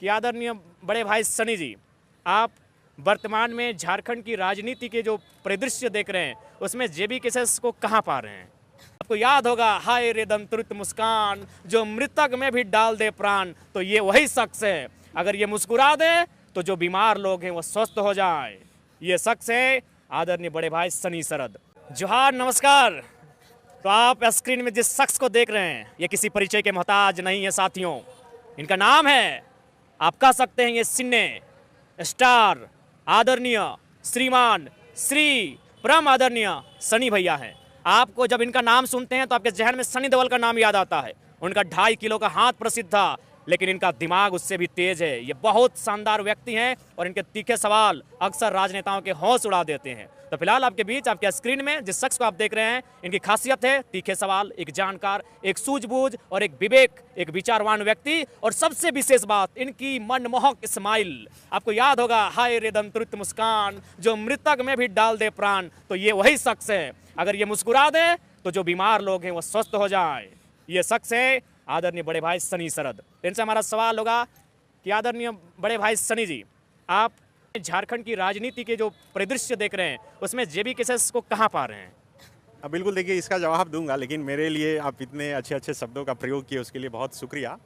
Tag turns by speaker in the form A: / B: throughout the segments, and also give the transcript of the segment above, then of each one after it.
A: कि आदरणीय बड़े भाई सनी जी, आप वर्तमान में झारखंड की राजनीति के जो परिदृश्य देख रहे हैं उसमें जेबी केसेस को कहाँ पा रहे हैं? आपको याद होगा, हाय रे दंतुरित मुस्कान जो मृतक में भी डाल दे प्राण, तो ये वही शख्स है। अगर ये मुस्कुरा दे तो जो बीमार लोग हैं वो स्वस्थ हो जाए। ये शख्स है आदरणीय बड़े भाई सनी सरद। जोहार, नमस्कार। तो आप स्क्रीन में जिस शख्स को देख रहे हैं ये किसी परिचय के मोहताज नहीं है साथियों। इनका नाम है, आप कह सकते हैं ये सिने स्टार आदरणीय श्रीमान श्री परम आदरणीय सनी भैया हैं। आपको जब इनका नाम सुनते हैं तो आपके जहन में सनी देओल का नाम याद आता है। उनका 2.5 किलो का हाथ प्रसिद्ध था, लेकिन इनका दिमाग उससे भी तेज है। ये बहुत शानदार व्यक्ति हैं और इनके तीखे सवाल अक्सर राजनेताओं के होश उड़ा देते हैं। तो फिलहाल आपके बीच, आपके स्क्रीन में जिस शख्स को आप देख रहे हैं, इनकी खासियत है तीखे सवाल, एक जानकार, एक सूझबूझ और एक विवेक, एक विचारवान व्यक्ति, और सबसे विशेष बात इनकी मनमोहक स्माइल। आपको याद होगा, हाय रे दंतुरित मुस्कान जो मृतक में भी डाल दे प्राण, तो ये वही शख्स है। अगर ये मुस्कुरा दे तो जो बीमार लोग हैं वो स्वस्थ हो जाए। ये शख्स है आदरणीय बड़े भाई सनी सरद। इनसे हमारा सवाल होगा कि आदरणीय बड़े भाई सनी जी, आप झारखंड की राजनीति के जो परिदृश्य देख रहे हैं उसमें जेबी केसेस को कहाँ पा रहे हैं?
B: बिल्कुल, देखिए इसका जवाब दूंगा, लेकिन मेरे लिए आप इतने अच्छे अच्छे शब्दों का प्रयोग किए उसके लिए बहुत शुक्रिया।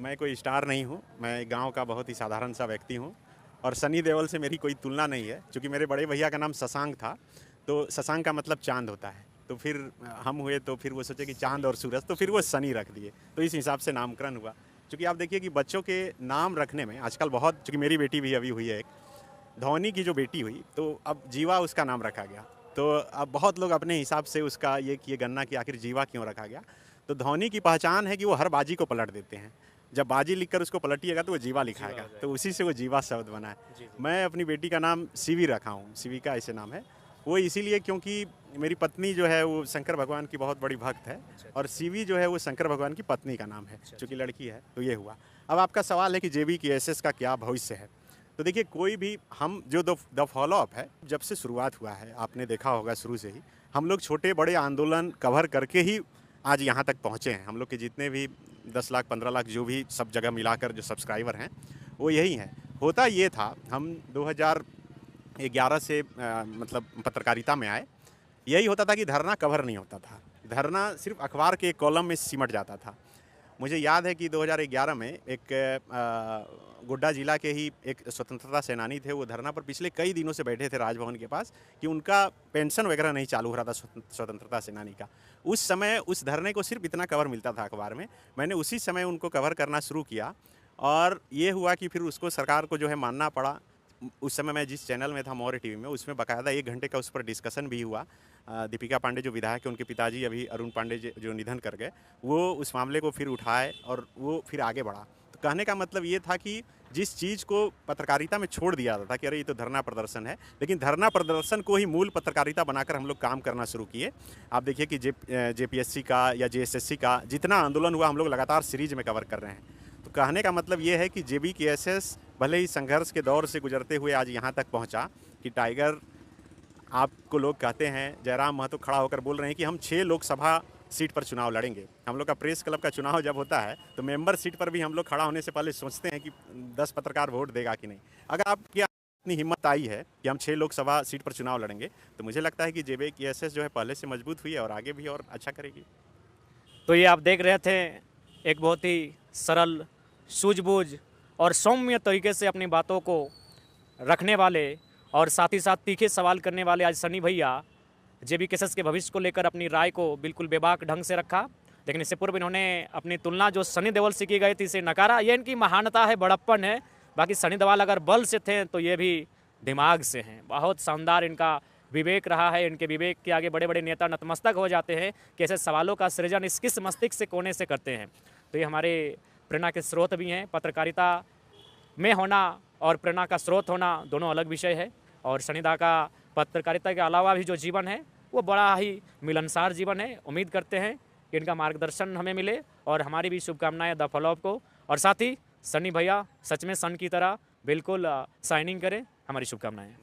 B: मैं कोई स्टार नहीं हूँ, मैं गांव का बहुत ही साधारण सा व्यक्ति हूँ और सनी देओल से मेरी कोई तुलना नहीं है। क्योंकि मेरे बड़े भैया का नाम शशांक था, तो शशांक का मतलब चांद होता है। तो फिर हम हुए तो फिर वो सोचे कि चांद और सूरज, तो फिर वो सनी रख दिए, तो इस हिसाब से नामकरण हुआ। क्योंकि आप देखिए कि बच्चों के नाम रखने में आजकल बहुत, चूँकि मेरी बेटी भी अभी हुई है, एक धोनी की जो बेटी हुई, तो अब जीवा उसका नाम रखा गया। तो अब बहुत लोग अपने हिसाब से उसका ये गन्ना कि आखिर जीवा क्यों रखा गया। तो धोनी की पहचान है कि वो हर बाजी को पलट देते हैं। जब बाजी लिखकर उसको पलटिएगा तो वो जीवा लिखाएगा, तो उसी से वो जीवा शब्द बना है। मैं अपनी बेटी का नाम सीवी रखा हूँ, सीवी का ऐसे नाम है। वो इसीलिए क्योंकि मेरी पत्नी जो है वो शंकर भगवान की बहुत बड़ी भक्त है, और सीवी जो है वो शंकर भगवान की पत्नी का नाम है, चूँकि लड़की है। तो ये हुआ। अब आपका सवाल है कि जेबी केसेस का क्या भविष्य है। तो देखिए, कोई भी हम जो द फॉलोअप है, जब से शुरुआत हुआ है, आपने देखा होगा शुरू से ही हम लोग छोटे बड़े आंदोलन कवर करके ही आज यहाँ तक पहुँचे हैं। हम लोग के जितने भी 10 लाख 15 लाख जो भी सब जगह मिलाकर जो सब्सक्राइबर हैं वो यही हैं। होता ये था, हम 2011 से मतलब पत्रकारिता में आए। यही होता था कि धरना कवर नहीं होता था, धरना सिर्फ अखबार के एक कॉलम में सिमट जाता था। मुझे याद है कि 2011 में एक गोड्डा जिला के ही एक स्वतंत्रता सेनानी थे, वो धरना पर पिछले कई दिनों से बैठे थे राजभवन के पास कि उनका पेंशन वगैरह नहीं चालू हो रहा था स्वतंत्रता सेनानी का। उस समय उस धरने को सिर्फ इतना कवर मिलता था अखबार में। मैंने उसी समय उनको कवर करना शुरू किया और ये हुआ कि फिर उसको सरकार को जो है मानना पड़ा। उस समय मैं जिस चैनल में था, मौर्य टीवी में, उसमें बाकायदा 1 घंटे का उस पर डिस्कशन भी हुआ। दीपिका पांडे जो विधायक है, उनके पिताजी अभी अरुण पांडे जो निधन कर गए, वो उस मामले को फिर उठाए और वो फिर आगे बढ़ा। तो कहने का मतलब ये था कि जिस चीज़ को पत्रकारिता में छोड़ दिया जाता था कि अरे ये तो धरना प्रदर्शन है, लेकिन धरना प्रदर्शन को ही मूल पत्रकारिता बनाकर हम लोग काम करना शुरू किए। आप देखिए कि जेपीएससी का या जेएसएससी का जितना आंदोलन हुआ हम लोग लगातार सीरीज में कवर कर रहे हैं। तो कहने का मतलब ये है कि जेबी केसेस भले ही संघर्ष के दौर से गुजरते हुए आज यहाँ तक पहुँचा कि टाइगर, आपको लोग कहते हैं, जयराम महतो खड़ा होकर बोल रहे हैं कि हम 6 लोकसभा सीट पर चुनाव लड़ेंगे। हम लोग का प्रेस क्लब का चुनाव जब होता है तो मेंबर सीट पर भी हम लोग खड़ा होने से पहले सोचते हैं कि 10 पत्रकार वोट देगा कि नहीं। अगर आपकी इतनी हिम्मत आई है कि हम 6 लोकसभा सीट पर चुनाव लड़ेंगे, तो मुझे लगता है कि जेबी केसेस जो है पहले से मजबूत हुई है और आगे भी और अच्छा करेगी।
A: तो ये आप देख रहे थे, एक बहुत ही सरल, सूझबूझ और सौम्य तरीके से अपनी बातों को रखने वाले और साथ ही साथ तीखे सवाल करने वाले आज सनी भैया जेबी केसेस के भविष्य को लेकर अपनी राय को बिल्कुल बेबाक ढंग से रखा। लेकिन इससे पूर्व इन्होंने अपनी तुलना जो सनी देओल से की गई थी इसे नकारा। ये इनकी महानता है, बड़प्पन है। बाकी सनी देओल अगर बल से थे तो ये भी दिमाग से हैं। बहुत शानदार इनका विवेक रहा है। इनके विवेक के आगे बड़े बड़े नेता नतमस्तक हो जाते हैं कि ऐसे सवालों का सृजन इस किस मस्तिष्क से कोने से करते हैं। तो ये हमारे प्रेरणा के स्रोत भी हैं। पत्रकारिता में होना और प्रेरणा का स्रोत होना दोनों अलग विषय है। और सनीदा का पत्रकारिता के अलावा भी जो जीवन है वो बड़ा ही मिलनसार जीवन है। उम्मीद करते हैं कि इनका मार्गदर्शन हमें मिले और हमारी भी शुभकामनाएं द फॉलोअप को। और साथ ही सनी भैया सच में सन की तरह बिल्कुल शाइनिंग करें, हमारी शुभकामनाएं।